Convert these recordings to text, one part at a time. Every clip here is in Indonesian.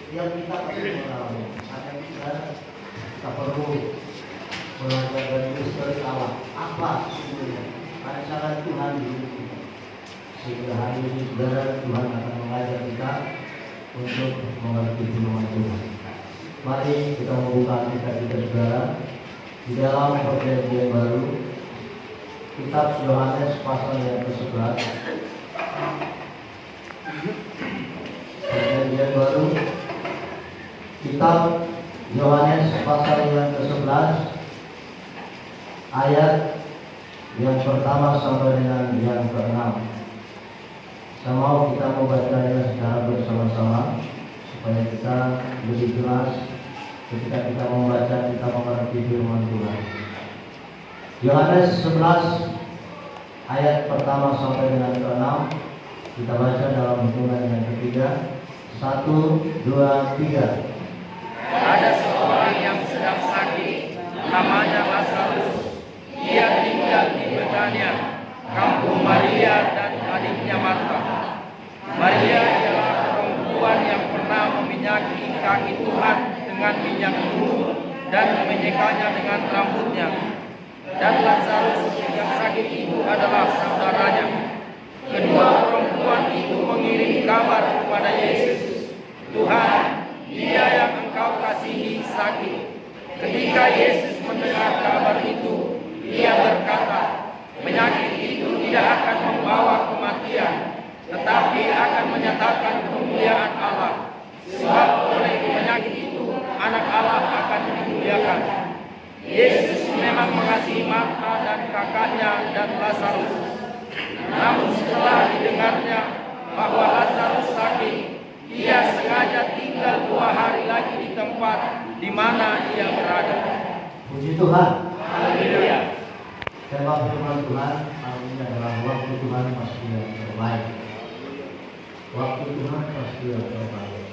Setiap kita pasti mengalami. Misalnya kita perlu belajar dari misteri Allah. Apa sebenarnya rancangan Tuhan di hidup kita? Sehingga hari ini saudara, Tuhan akan mengajar kita untuk mengerti firman Tuhan. Mari kita membuka kita saudara di dalam Perjanjian Baru, kitab Yohanes pasal yang ke-11. Perjanjian Baru, kitab Yohanes pasal yang ke-11, ayat yang pertama sampai dengan yang ke-6. Saya mau kita membacanya secara bersama-sama supaya kita lebih jelas ketika kita membaca, kita mengerti firman Tuhan. Yohanes 11 ayat pertama sampai dengan ke-6. Kita baca dalam hitungan yang ketiga. 1, 2, 3. Ada seorang yang sedang sakit, namanya Lazarus. Ia tinggal di Betania, kampung Maria dan adiknya Marta. Maria adalah perempuan yang pernah meminyaki kaki Tuhan dengan minyak bulu dan menyekanya dengan rambutnya. Dan Lazarus yang sakit itu adalah saudaranya. Kedua perempuan itu mengirim kabar kepada Yesus, "Tuhan, dia yang Engkau kasihi sakit." Ketika Yesus mendengar kabar itu, ia berkata, "Penyakit itu tidak akan membawa kematian, tetapi akan menyatakan kemuliaan Allah. Sebab oleh penyakit itu, anak Allah akan dimuliakan." Yesus memang mengasihi Marta dan kakaknya dan Lazarus. Namun setelah didengarnya bahwa Lazarus sakit, ia sengaja tinggal 2 hari lagi di tempat di mana ia berada. Puji Tuhan. Haleluya. Tema firman Tuhan hari ini adalah waktu Tuhan pasti yang terbaik. Waktu Tuhan pasti yang terbaik.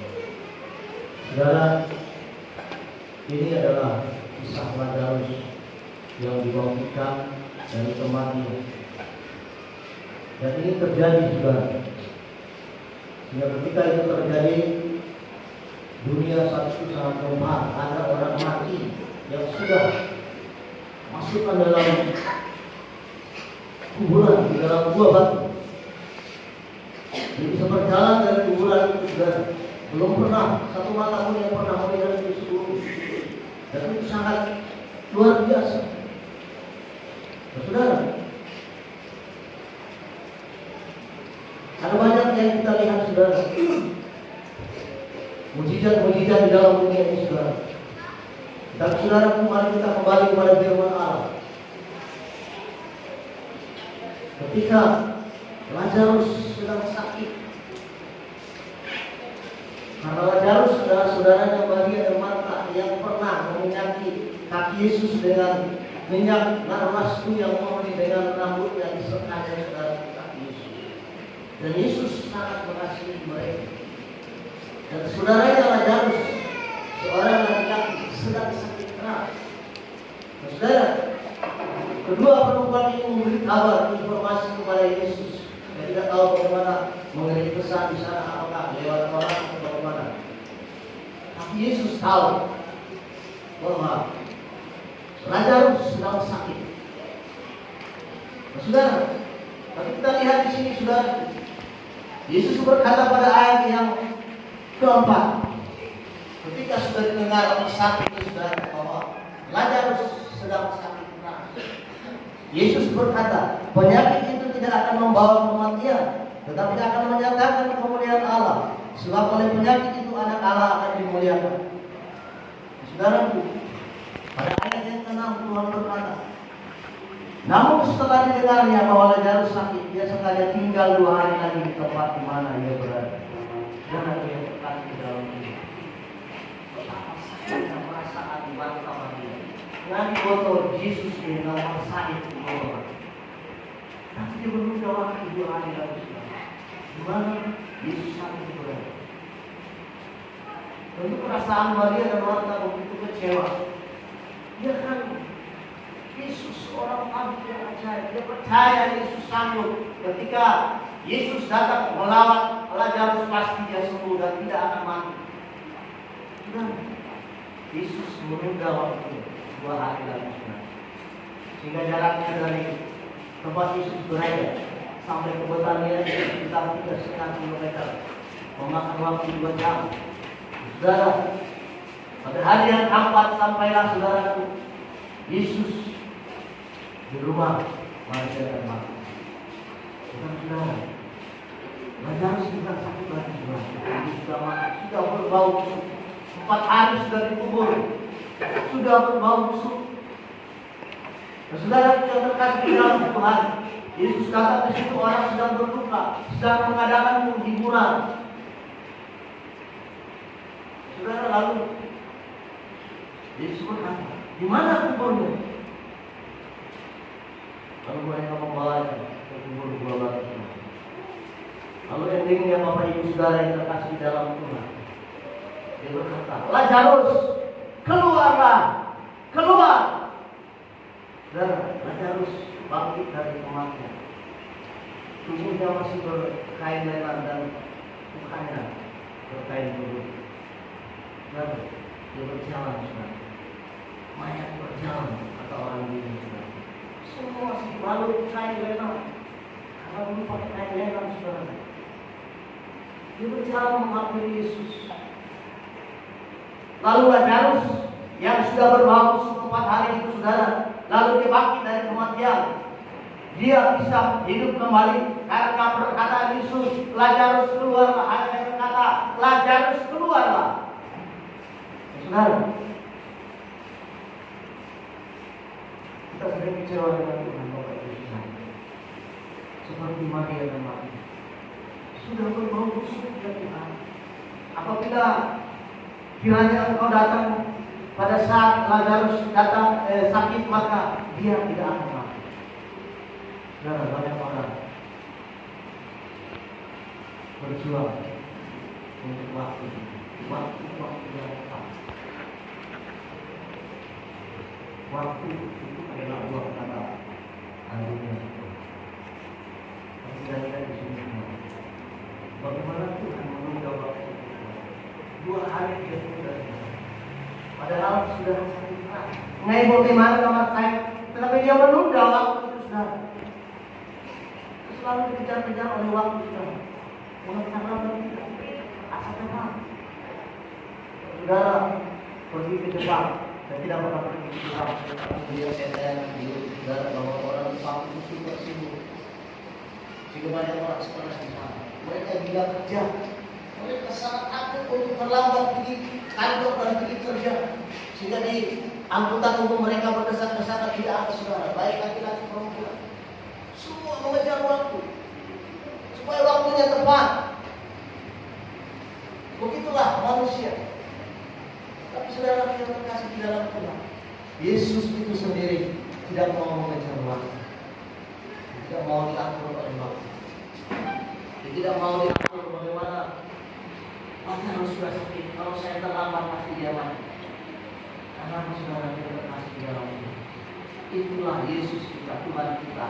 Saudara, ini adalah kisah Lazarus yang dibangkitkan dari kematian. Dan ini terjadi juga. Sehingga ketika itu terjadi, dunia saat itu sangat lemah. Ada orang mati yang sudah masukkan dalam kuburan, di dalam gua batu. Jadi bisa berjalan dari kuburan itu sudah belum pernah satu mata pun yang pernah melihat itu sebelum. Dan itu sangat luar biasa. Nah, saudara, ada banyak yang kita lihat, saudara, mujizat-mujizat di dalam dunia ini, saudara. Dan saudara, mari kita kembali kepada firman Allah. Ketika Lazarus sedang sakit, karena Lazarus adalah saudaranya Maria dan Marta yang pernah meminyaki kaki Yesus dengan minyak narwastu yang murni dengan rambutnya disertanya saudara kaki Yesus. Dan Yesus sangat mengasihi mereka. Dan saudaranya Lazarus, seorang laki-laki sedang sakit keras. Nah, saudara, kedua perempuan ini memberi kabar informasi kepada Yesus. Saya tidak tahu bagaimana mengirim pesan di sana, apakah lewat orang atau bagaimana. Tapi Yesus tahu bahwa Lazarus sedang sakit. Nah, saudara, tapi kita lihat di sini, saudara, Yesus berkata pada ayat yang keempat, ketika sudah dengar pesan itu, saudara, bahwa Lazarus sedang sakit keras, Yesus berkata, penyakit itu tidak akan membawa kematian, tetapi akan menyatakan kemuliaan Allah. Sebab oleh penyakit itu anak Allah akan dimuliakan. Saudaraku, pada ayat yang ke-6 Tuhan berkata, namun setelah didengarnya bahwa Lazarus sakit, dia sengaja tinggal 2 hari lagi di tempat di mana ia berada. Dan ada yang terkasih di dalam ini. Betapa sakitnya perasaan di bangsa Maria. Nanti botol Yesus di nomor sakit di bawah. Tapi dia menunda waktu 2 hari lagi. Di mana Yesus sakit berada. Tentu perasaan Maria dan Marta begitu kecewa. Dia kan Yesus seorang Abu yang ajaib. Dia percaya Yesus sanggup. Ketika Yesus datang melawan Lazarus, pasti dia sembuh dan tidak akan mati. Nah, Yesus menunda waktu 2 hari lagi, saudara. Sehingga jaraknya dari tempat Yesus berada sampai ke Betania sekitar 3,5 kilometer, memakan waktu 2 jam. Saudara, pada hari yang keempat sampailah saudaraku Yesus di rumah Maria dan Marta. Saudara, Lazarus sudah sakit lagi, sudah berbau busuk. 4 hari sudah dikubur, sudah berbau busuk. Saudara yang terkasih di dalam Tuhan, Yesus kata di situ orang sedang berduka, sedang mengadakan hiburan. Saudara, lalu Yesus berkata, di mana kuburnya? Lalu mereka membawanya ke kubur dua batu. Lalu endingnya Bapak Ibu Saudara yang terkasih di dalam Tuhan, dia berkata, Lazarus, keluarlah, keluar. Saudara, Lazarus bangkit dari kematian. Tubuhnya masih berkain lenan dan mukanya berkain biru. Saudara, dia berjalan, saudara. Mayat berjalan, kata orang ini, saudara. Semua masih dibalut kain lenan. Karena dulu pakai kain lenan, saudara. Dia berjalan menghampiri Yesus. Lalu Lazarus yang sudah berbau busuk 4 hari itu, saudara, lalu dia bangkit dari kematian. Dia bisa hidup kembali karena perkataan Yesus, Lazarus keluarlah. Hanya berkata, Lazarus keluarlah. Saudara, kita sering kecewa dengan Tuhan Bapak Ibu Saudara. Seperti Maria dan Marta, sudah berbau busuk ya Tuhan. Apabila kiranya Engkau datang pada saat Lazarus datang sakit, maka dia tidak akan mati. Saudara, banyak orang berjuang untuk waktu yang tepat. Waktu itu adalah uang kata dunia. Kita di sini semua. Bagaimana Tuhan menunda waktu itu? 2 hari dia sudah. Padahal sudah sakit keras. Ngai bagaimana kamar saya, tetapi dia menunda waktu itu, saudara. Selalu dikejar-kejar oleh waktu, saudara. Mengatakan tidak, asa tenang. Saudara pergi ke Jepang, saya tidak pernah pergi ke Jepang. Dia CNN di saudara bahwa orang Jepang itu super sibuk. Sehingga banyak orang sekolah di sana. Mereka gila kerja. Mereka sangat takut untuk terlambat pergi kantor dan pergi kerja. Sehingga di angkutan umum mereka berdesak-desakan tidak ada, saudara, baik laki-laki perempuan. Semua mengejar waktu supaya waktunya tepat. Begitulah manusia. Tapi saudara yang terkasih di dalam Tuhan, Yesus itu sendiri tidak mau mengejar waktu, tidak mau diatur oleh waktu. Dia tidak mau diatur bagaimana. Kalau sudah sakit, kalau saya terlambat pasti dia mati. Karena saudara tidak terkasih di dalam Tuhan, itulah Yesus kita, Tuhan kita,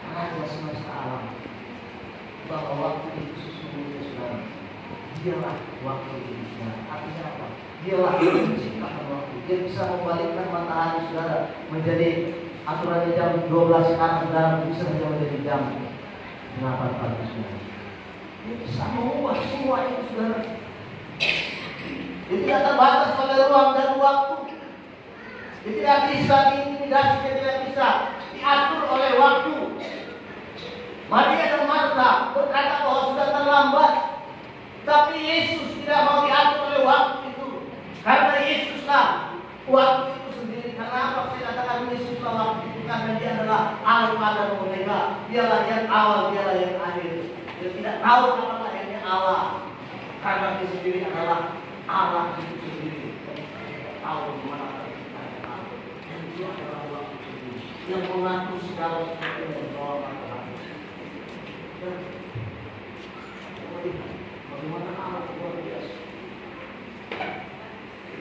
Raja semesta alam. Bahwa waktu itu sesungguhnya, saudara, dialah waktu itu, saudara. Artinya apa? Dialah yang menciptakan waktu. Dia bisa membalikkan matahari, saudara, menjadi aturannya jam 12 sekarang, saudara, bisa menjadi jam 8 pagi, saudara. Dia bisa mengubah semua itu, saudara. Dia tidak terbatas pada ruang dan waktu. Dia tidak bisa diintimidasi, dia tidak bisa diatur oleh waktu. Maria dan Marta berkata bahwa sudah terlambat, tapi Yesus tidak mau diatur oleh waktu itu, karena Yesuslah waktu itu sendiri. Karena apa saya katakan Yesuslah waktu itu? Karena dia adalah Alfa dan Omega. Dialah yang awal, dialah yang akhir. Dia tidak tahu kapan lahirnya Allah, karena dia sendiri adalah Allah itu sendiri. Dia tahu di mana terciptanya Allah, dan dia adalah waktu sendiri yang mengatur segala sesuatu dari bawah matahari. Bagaimana Allah luar biasa.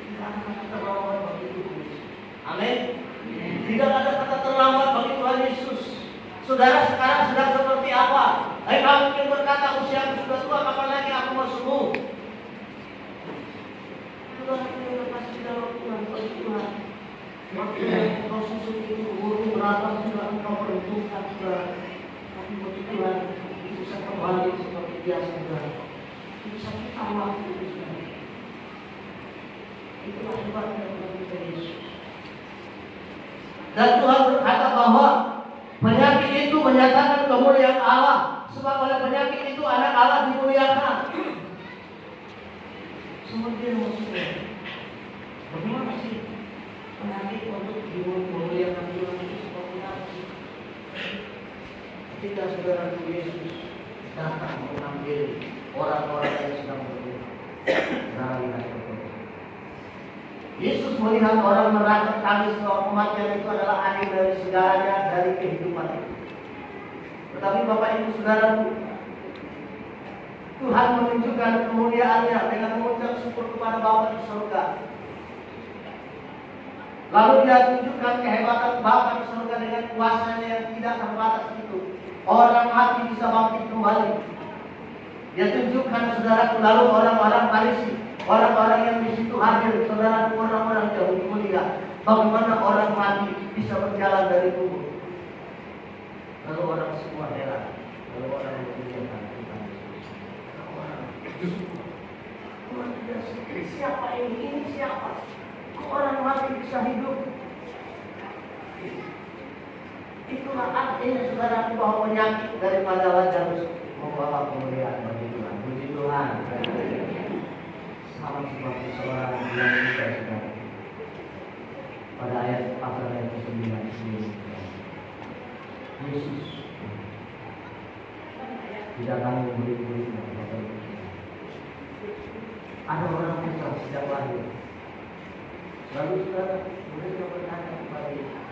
Tidak ada kata terlambat bagi Tuhan Yesus. Amin. Tidak ada kata terlambat bagi Tuhan Yesus. Saudara sekarang sedang seperti apa? Hai kamu yang berkata usiaku sudah tua, kapan lagi aku mau sembuh? berapa sudah engkau peruntukkan saudara, tapi bagi Tuhan bisa kembali seperti biasa saudara. Bisa kita waktu itu saudara. Itulah hebatnya Tuhan kita Yesus. Dan Tuhan berkata bahwa penyakit itu menyatakan kemuliaan Allah. Sebab oleh penyakit itu anak Allah dimuliakan. Semua dia maksudnya. Bagaimana sih penyakit untuk dimuliakan Tuhan itu seperti apa sih? Ketika saudara Yesus datang mengambil orang-orang yang sedang berdoa, Yesus melihat orang meratap tangis bahwa kematian itu adalah akhir dari segalanya, dari kehidupan itu. Tetapi Bapak Ibu Saudaraku, Tuhan menunjukkan kemuliaannya dengan mengucap syukur kepada Bapa di surga. Lalu Dia tunjukkan kehebatan Bapa di surga dengan kuasanya yang tidak terbatas itu. Orang mati bisa bangkit kembali. Dia tunjukkan saudaraku, lalu orang-orang Farisi, orang-orang yang di situ hadir, saudaraku, orang-orang Yahudi mulia, bagaimana orang mati bisa berjalan dari kubur. Lalu orang semua heran, lalu orang memuliakan Tuhan Yesus. Orang tidak sedih, siapa ini siapa? Kok orang mati bisa hidup? Itulah artinya saudaraku bahwa penyakit daripada Lazarus membawa kemuliaan bagi Tuhan. Puji Tuhan. Sama seperti seorang yang kita sudah pada ayat pasal yang ke-9 ini. Yesus didatangi murid-muridnya. Ada orang besar sejak lahir. Lalu saudara muridnya bertanya kepada Yesus,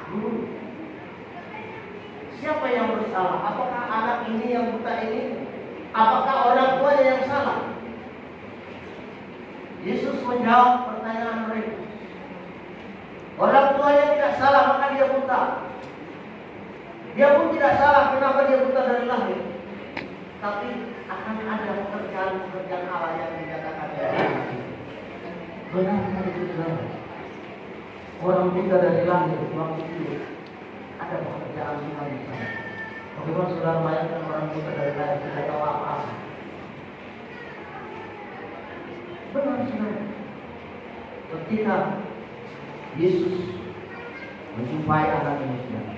Guru, siapa yang bersalah? Apakah anak ini yang buta ini? Apakah orang tuanya yang salah? Yesus menjawab pertanyaan mereka. Orang tuanya tidak salah, maka dia buta. Dia pun tidak salah, kenapa dia buta dari lahir. Tapi akan ada pekerjaan-pekerjaan Allah yang dinyatakan dari lahir. Benar itu saudara. Orang buta dari lahir waktu itu ada pekerjaan Tuhan di sana. Bagaimana saudara bayangkan orang buta dari lahir tidak tahu apa-apa? Benar saudara. Ketika Yesus menjumpai anak ini saudara,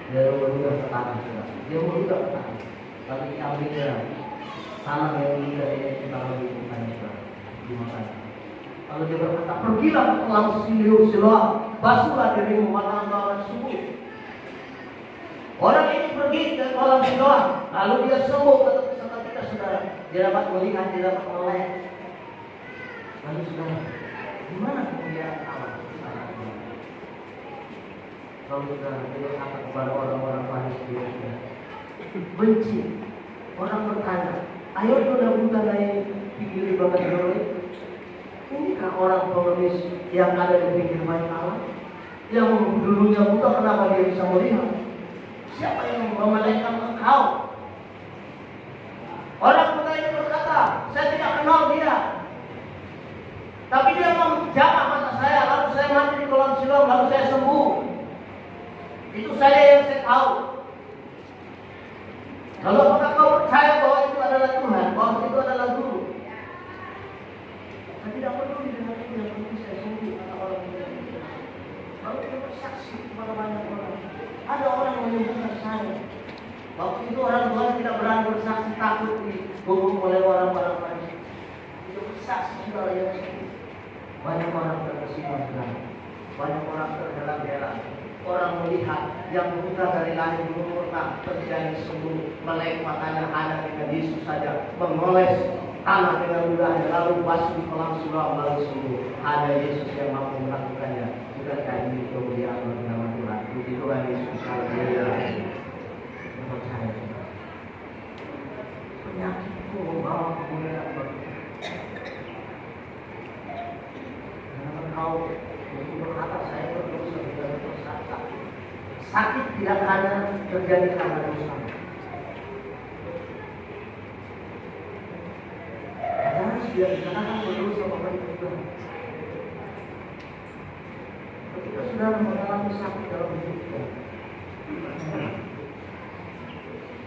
dia berubah ke tanah saudara. Dia berubah ke tanah. Lalu diambilnya tanah yang indah ini kita lalu bukannya saudara. Dimakan. Lalu dia berkata, pergilah ke kolam Siloam, basuhlah dirimu, maka engkau akan sembuh. Orang ini pergi ke kolam Siloam, lalu dia sembuh ketika saudara. Dia dapat melihat, dia dapat melek. Lalu saudara, gimana kemuliaan Allah? Lalu saudara, dia berkata kepada orang-orang Farisi, benci. Orang bertanya, ayo saudara buta naik pikir bakat dulu. Inikah orang pengemis yang ada di pinggir main Allah? Yang dulunya buta, kenapa dia bisa melihat? Siapa yang memelekkan engkau? Orang buta ini berkata, saya tidak kenal dia. Tapi dia menjamah mata saya, lalu saya mati di kolam Siloam, lalu saya sembuh. Itu saya yang saya tahu. Lalu apakah kau percaya bahwa itu adalah Tuhan, bahwa itu adalah Guru? Saya tidak peduli dengan itu, yang penting saya sembuh kata orang itu. Lalu dia bersaksi kepada banyak orang. Ada orang yang menyembuhkan saya. Waktu itu orang tua tidak berani bersaksi, takut dihukum oleh orang-orang Farisi. Dia bersaksi saudara yang sembuh. Banyak orang terkesima saudara. Banyak orang terheran-heran. Orang melihat yang buta dari lahir belum pernah terjadi sembuh, melek matanya hanya dengan Yesus saja, mengoles tanah dengan mudahnya, lalu basuh di kolam Siloam lalu sembuh. Ada Yesus yang mampu melakukannya. Bukankah ini kemuliaan bagi nama Tuhan? Puji Tuhan Yesus, haleluya. Percaya penyakit itu membawa kemuliaan bagi kita. Karena engkau itu berkata saya berdosa tidak berdosa. Sakit tidak hanya terjadi karena dosa. Harus dia dikatakan berdosa Bapak Ibu. saudara mengalami sakit dalam hidupnya,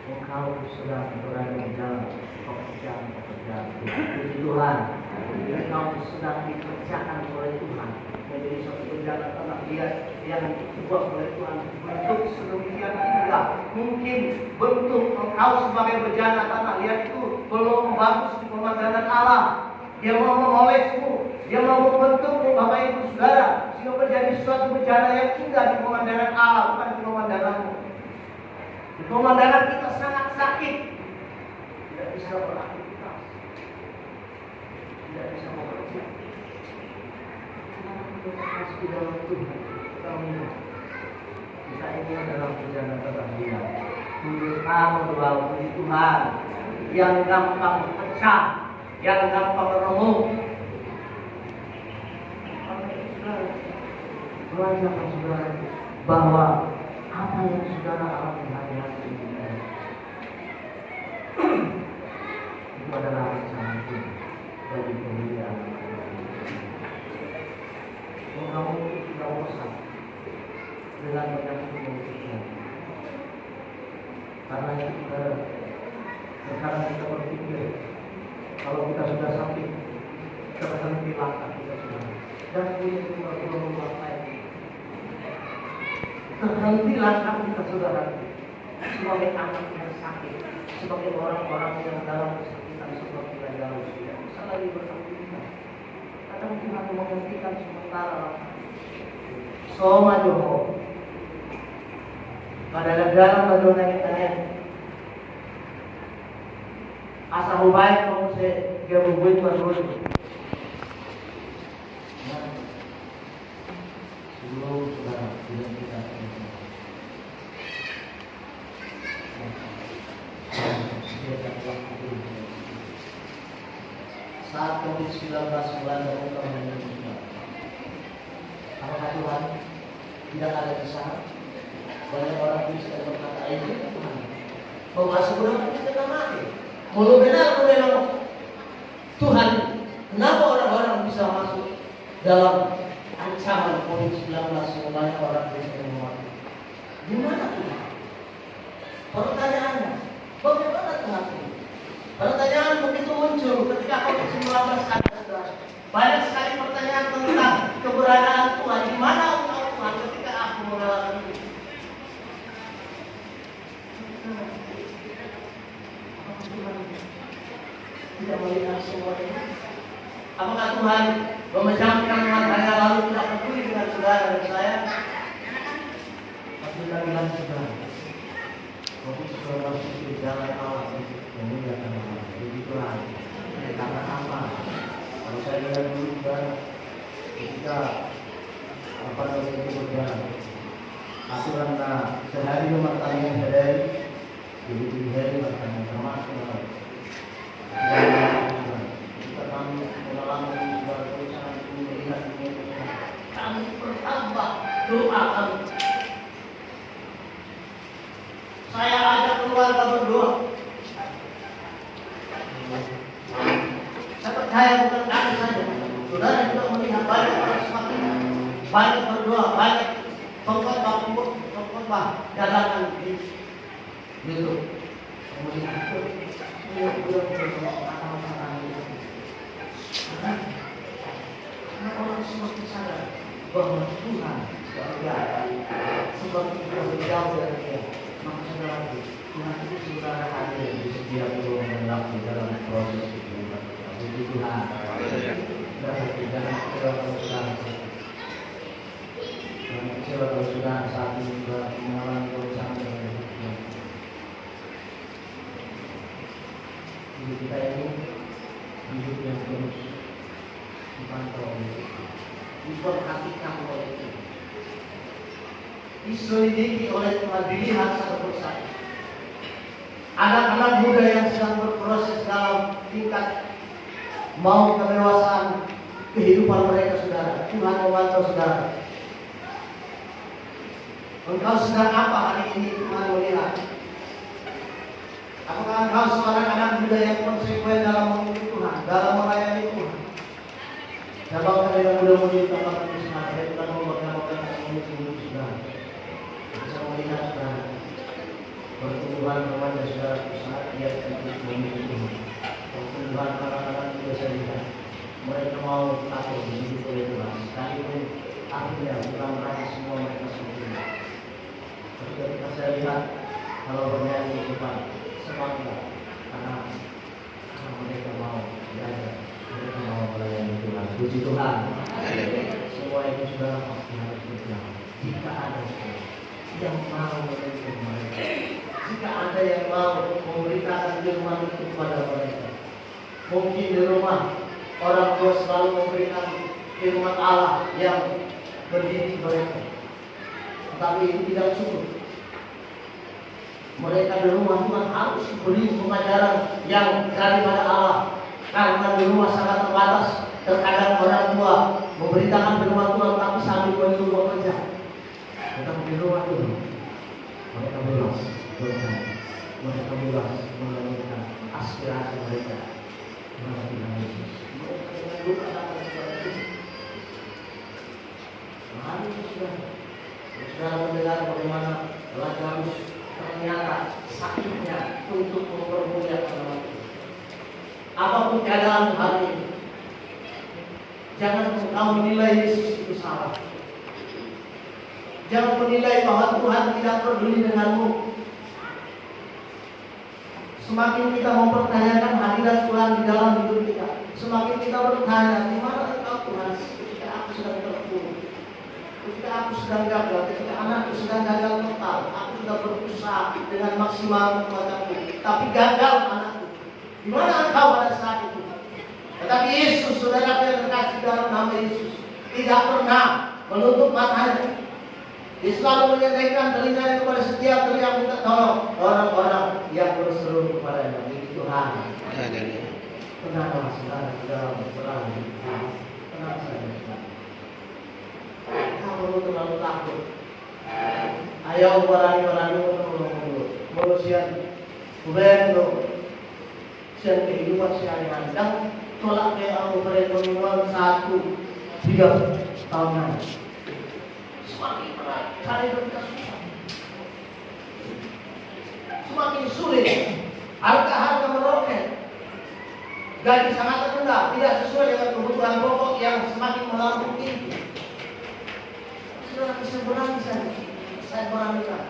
engkau sedang berada di dalam pekerjaan Puji Tuhan, engkau sedang dikerjakan oleh Tuhan menjadi suatu berjalan tanah liat yang dibuat oleh Tuhan bentuk sedemikian indah. Mungkin bentuk engkau sebagai berjalan tanah liat itu belum bagus di pemandangan Allah. Dia mau memolesmu, dia mau membentukmu Bapak Ibu Saudara, sehingga menjadi suatu berjalan yang indah di pemandangan Allah, bukan di pemandanganmu. Di pemandangan kita sangat sakit, tidak bisa beraktivitas, tidak bisa bekerja. Kasih dalam Tuhan, kita ini adalah perjalanan terhadap tunjukkan doa puji Tuhan yang gampang pecah, yang gampang remuk. Belajarlah saudara bahwa apa yang saudara alami hari-hari ini itu adalah rencana Tuhan bagi kemuliaan. Kamu tidak usah dengan banyak kemuliaan. Karena itu sekarang kita berpikir kalau kita sudah sakit, kita berhenti langkah kita sudah. Dan ini cuma belum langkah. Terhenti langkah kita saudara sebagai anak yang sakit, sebagai orang-orang yang dalam kesakitan seperti kita jauh tidak bisa lagi beraktivitas. Kadang Tuhan menghentikan sementara Soma Joho pada negara Madonna kita asa hubaik kamu se gabubuin baru sebelum saudara tidak kita saat COVID-19 melanda bukan hanya kita. Apakah Tuhan tidak ada di sana? Banyak orang Kristen berkata ini Tuhan. Bahwa sebenarnya kita tidak mati. Kalau benar memang Tuhan, kenapa orang-orang bisa masuk dalam ancaman COVID-19 yang banyak orang Kristen yang mati? Gimana Tuhan? Pertanyaannya, bagaimana Tuhan? Pertanyaan begitu muncul ketika COVID-19 ada. Banyak sekali pertanyaan tentang keberadaan Tuhan. Di mana engkau Tuhan ketika aku mengalami ini? Tuhan tidak melihat semua ini? Apakah Tuhan memejamkan matanya lalu tidak peduli dengan saudara dan saya? Tapi kita bilang saudara, COVID-19 itu jalan Allah untuk memuliakan Allah. Begitulah. Karena apa? Kalau saya lihat dulu saudara, ketika apa namanya itu berjalan, aku rasa sehari rumah tangga sehari, jadi hari bertanya termasuk kita kami mengalami sebuah perusahaan ini melihat ini kami bertambah doa kami. Saya ajak keluarga berdoa. Saya percaya bukan kami saja. Saudara juga melihat banyak orang semakin banyak berdoa, banyak pengkhotbah jalanan di itu. Kemudian karena orang semakin sadar bahwa Tuhan bekerja seperti kita berjauh dari Dia. Maka saudara, Tuhan itu saudara hadir di setiap ruang dan waktu dalam proses kehidupan. Puji Tuhan. Jangan kecewa kalau saudara. Jangan kecewa kalau saudara saat ini sudah mengalami kerusakan dalam hidupnya. Hidup kita ini hidup yang terus dipantau oleh Tuhan, diperhatikan oleh Tuhan, diselidiki oleh Tuhan, dilihat satu persatu. Anak-anak muda yang sedang berproses dalam tingkat mau kedewasaan kehidupan mereka saudara, Tuhan memantau saudara. Engkau sedang apa hari ini Tuhan melihat? Apakah engkau seorang anak muda yang konsekuen dalam mengikuti Tuhan, dalam melayani Tuhan? Cabang dari muda-mudi tambahkan di sana, Tuhan memberkati rakyat untuk memilih. Pertumbuhan anak-anak juga saya lihat mereka mau takut begitu oleh Tuhan. Sekalipun akhirnya bukan mereka semua mereka sempurna. Tapi ketika saya lihat kalau bernyanyi di depan semangat karena mereka mau belajar, mereka mau melayani Tuhan. Puji Tuhan. Semua itu sudah pasti harus berjalan. Jika ada yang mau menuntun mereka, jika ada yang mau memberitakan firman itu kepada mereka, mungkin di rumah orang tua selalu memberikan firman Allah yang mendidik mereka, tetapi itu tidak cukup. Mereka di rumah Tuhan harus beri pengajaran yang daripada Allah, karena di rumah sangat terbatas. Terkadang orang tua memberitakan firman Tuhan tapi sambil menyuruh bekerja. Tetapi di rumah itu mereka bebas berkata, mereka bebas mengeluarkan aspirasi mereka melalui Tuhan Yesus. Mereka dengan luka datang kepada Tuhan. Mari saudara mendengar bagaimana Lazarus ternyata sakitnya untuk mempermuliakan nama Tuhan. Apapun keadaan hari ini, jangan engkau menilai Yesus itu salah. Jangan menilai bahwa Tuhan tidak peduli denganmu. Semakin kita mempertanyakan hadirat Tuhan di dalam hidup kita, semakin kita bertanya, di mana engkau Tuhan ketika aku sedang terpuruk, ketika aku sedang gagal, ketika anakku sedang gagal total, aku sudah berusaha dengan maksimal kekuatanku, tapi gagal anakku. Di mana engkau pada saat itu? Tetapi Yesus, saudara yang terkasih dalam nama Yesus, tidak pernah menutup matanya. Dia selalu menyatakan telinganya kepada setiap yang minta tolong orang-orang yang berseru kepadanya. Ini Tuhan. Tenanglah saudara di dalam perang. Tenang saja saudara. Kamu terlalu takut. Ayo berani-berani menolong. Manusia Ubendo siang kehidupan sehari-hari dan tolak ke aku perekonomian 1-3 tahun. Semakin berat, cari berita susah. Semakin sulit, harga-harga meroket, gaji sangat rendah, tidak sesuai dengan kebutuhan pokok yang semakin melambung tinggi. Saudara bisa berani saya beranikan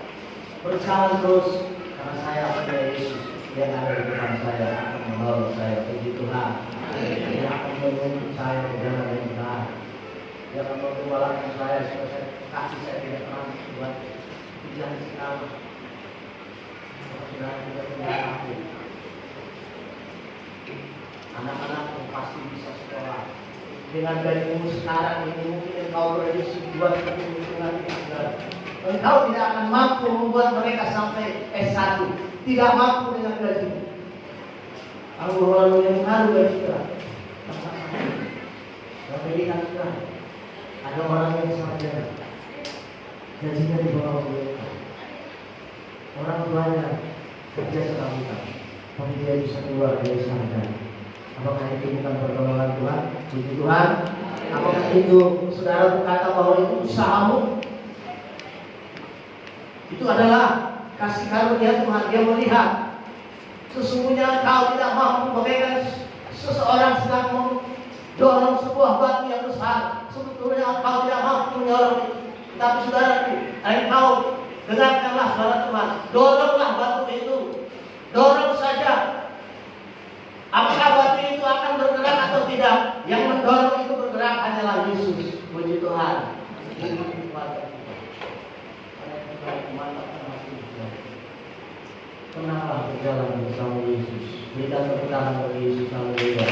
berjalan terus karena saya punya Yesus yang ada di depan saya akan menolong saya. Puji Tuhan. Dia akan menuntun saya ke jalan yang benar. Dia akan memperbaiki saya supaya kasih saya tidak pernah buat ujian sekali. Saudara tidak punya aku. Anak-anak pasti bisa sekolah. Dengan gajimu sekarang ini mungkin engkau prediksi 2 hitungan saudara. Engkau tidak akan mampu membuat mereka sampai S1. Tidak mampu dengan gaji. Aku lalu yang baru gaji kita. Tapi lihat juga ada orang yang saja gajinya di bawah mereka. Orang tuanya kerja serabutan, tapi dia bisa keluar dari sana. Apakah itu bukan pertolongan Tuhan? Puji Tuhan. Apakah itu saudara berkata bahwa itu usahamu? Itu adalah kasih karunia Tuhan. Dia melihat sesungguhnya kau tidak mampu bagaikan seseorang sedang mendorong sebuah batu yang besar. Sebetulnya kau tidak mampu mendorong itu. Tapi saudaraku, engkau dengarkanlah suara Tuhan. Doronglah batu itu. Dorong saja. Apakah batu itu akan bergerak atau tidak? Yang mendorong itu bergerak hanyalah Yesus. Puji Tuhan. Kenapa berjalan bersama Yesus? Berikan tepuk tangan bagi Yesus. Haleluya.